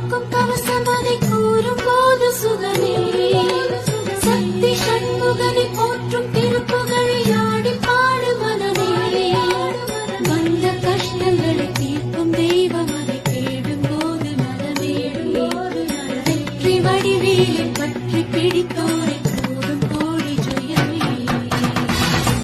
காக்கும் கவசம் அதை கூறும் போது சுகமே சக்தி சண்முகனை போற்றும் திருப்புகழை ஆடி பாடு மனமே வந்த கஷ்டங்களை தீர்க்கும் தெய்வம் அதை தேடும் போது மனமே வெற்றி வடிவேலை பற்றி பிடித்தோரை